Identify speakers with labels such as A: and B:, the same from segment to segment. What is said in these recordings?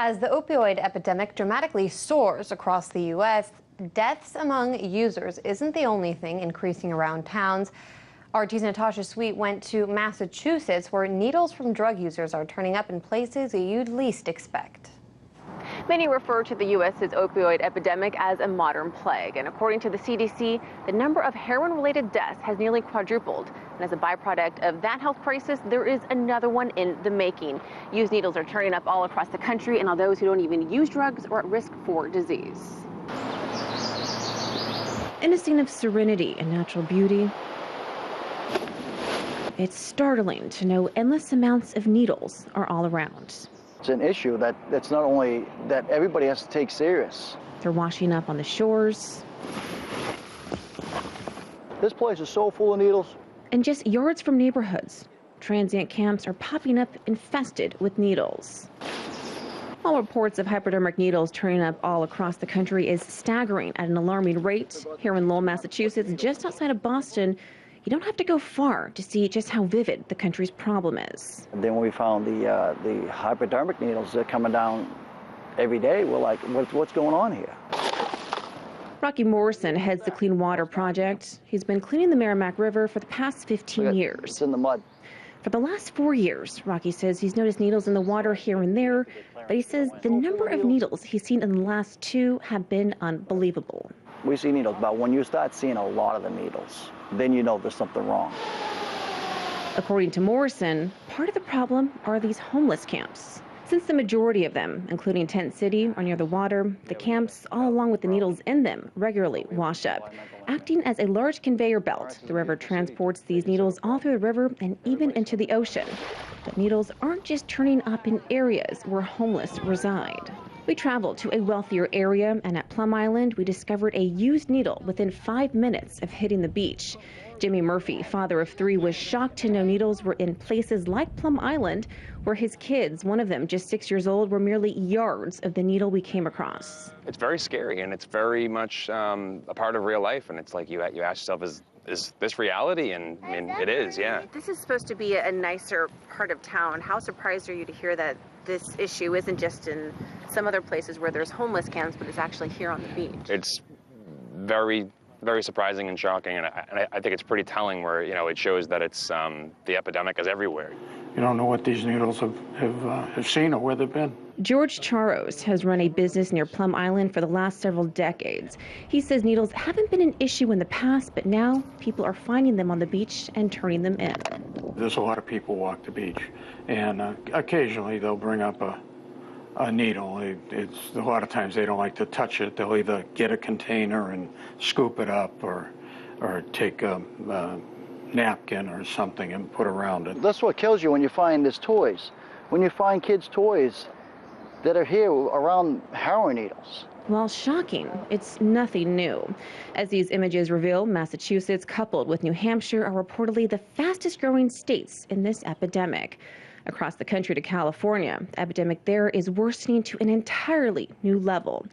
A: As the opioid epidemic dramatically soars across the U.S., deaths among users isn't the only thing increasing around towns. RT's Natasha Sweatte went to Massachusetts, where needles from drug users are turning up in places you'd least expect.
B: Many refer to the U.S.'s opioid epidemic as a modern plague, and according to the CDC, the number of heroin-related deaths has nearly quadrupled. And as a byproduct of that health crisis, there is another one in the making. Used needles are turning up all across the country, and all those who don't even use drugs are at risk for disease. In a scene of serenity and natural beauty, it's startling to know endless amounts of needles are all around.
C: It's an issue that's not only that everybody has to take serious.
B: They're washing up on the shores.
C: This place is so full of needles.
B: And just yards from neighborhoods, transient camps are popping up infested with needles. While reports of hypodermic needles turning up all across the country is staggering at an alarming rate, here in Lowell, Massachusetts, just outside of Boston, you don't have to go far to see just how vivid the country's problem is.
C: And then when we found the hypodermic needles that are coming down every day, we're like, what's going on here?
B: Rocky Morrison heads the Clean Water Project. He's been cleaning the Merrimack River for the past 15 years.
C: It's in the mud.
B: For the last 4 years, Rocky says he's noticed needles in the water here and there, but he says the number of needles he's seen in the last 2 have been unbelievable.
C: We see needles, but when you start seeing a lot of the needles, then you know there's something wrong.
B: According to Morrison, part of the problem are these homeless camps. Since the majority of them, including Tent City, are near the water, the camps, all along with the needles in them, regularly wash up. Acting as a large conveyor belt, the river transports these needles all through the river and even into the ocean. But needles aren't just turning up in areas where homeless reside. We traveled to a wealthier area, and at Plum Island, we discovered a used needle within 5 minutes of hitting the beach. Jimmy Murphy, father of 3, was shocked to know needles were in places like Plum Island, where his kids, one of them just 6 years old, were merely yards of the needle we came across.
D: It's very scary, and it's very much a part of real life, and it's like you ask yourself, is this reality? And I mean, it is, yeah.
B: This is supposed to be a nicer part of town. How surprised are you to hear that this issue isn't just in some other places where there's homeless camps, but it's actually here on the beach?
D: It's very, very surprising and shocking, and I think it's pretty telling where, you know, it shows that it's the epidemic is everywhere.
E: You don't know what these needles have seen or where they've been.
B: George Charos has run a business near Plum Island for the last several decades. He says needles haven't been an issue in the past, but now people are finding them on the beach and turning them in.
E: There's a lot of people walk the beach, and occasionally they'll bring up a needle. It's a lot of times they don't like to touch it. They'll either get a container and scoop it up, or take a napkin or something and put around it.
C: That's what kills you when you find these toys. When you find kids' toys that are here around heroin needles.
B: While shocking, it's nothing new. As these images reveal, Massachusetts, coupled with New Hampshire, are reportedly the fastest growing states in this epidemic. Across the country to California, the epidemic there is worsening to an entirely new level.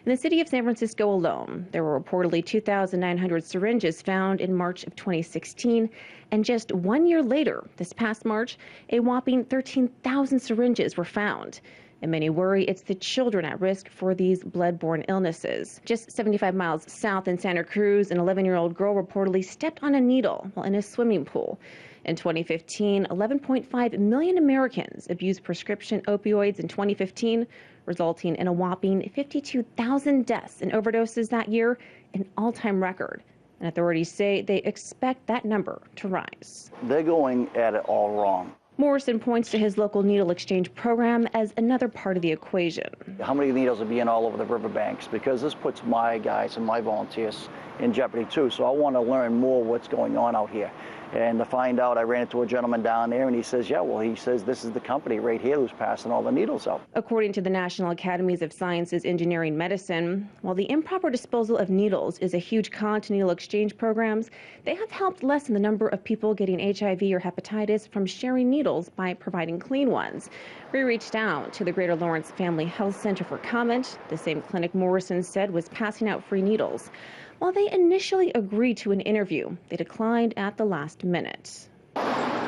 B: In the city of San Francisco alone, there were reportedly 2,900 syringes found in March of 2016, and just 1 year later, this past March, a whopping 13,000 syringes were found. And many worry it's the children at risk for these blood-borne illnesses. Just 75 miles south in Santa Cruz, an 11-year-old girl reportedly stepped on a needle while in a swimming pool. In 2015, 11.5 million Americans abused prescription opioids in 2015, resulting in a whopping 52,000 deaths and overdoses that year, an all-time record. And authorities say they expect that number to rise.
C: They're going at it all wrong.
B: Morrison points to his local needle exchange program as another part of the equation.
C: How many needles are being all over the riverbanks? Because this puts my guys and my volunteers in jeopardy too. So I want to learn more what's going on out here. And to find out, I ran into a gentleman down there, and he says, yeah, well, he says this is the company right here who's passing all the needles out.
B: According to the National Academies of Sciences, Engineering, Medicine, while the improper disposal of needles is a huge con to needle exchange programs, they have helped lessen the number of people getting HIV or hepatitis from sharing needles by providing clean ones. We reached out to the Greater Lawrence Family Health Center for comment. The same clinic Morrison said was passing out free needles. While they initially agreed to an interview, they declined at the last minute.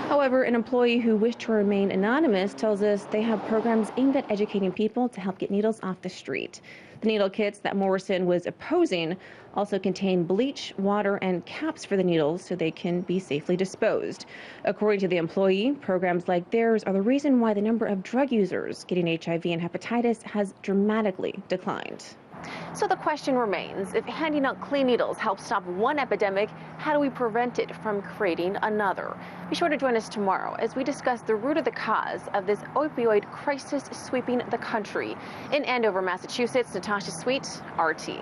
B: However, an employee who wished to remain anonymous tells us they have programs aimed at educating people to help get needles off the street. The needle kits that Morrison was opposing also contain bleach, water, and caps for the needles so they can be safely disposed. According to the employee, programs like theirs are the reason why the number of drug users getting HIV and hepatitis has dramatically declined.
F: So the question remains, if handing out clean needles helps stop one epidemic, how do we prevent it from creating another? Be sure to join us tomorrow as we discuss the root of the cause of this opioid crisis sweeping the country. In Andover, Massachusetts, Natasha Sweatte, RT.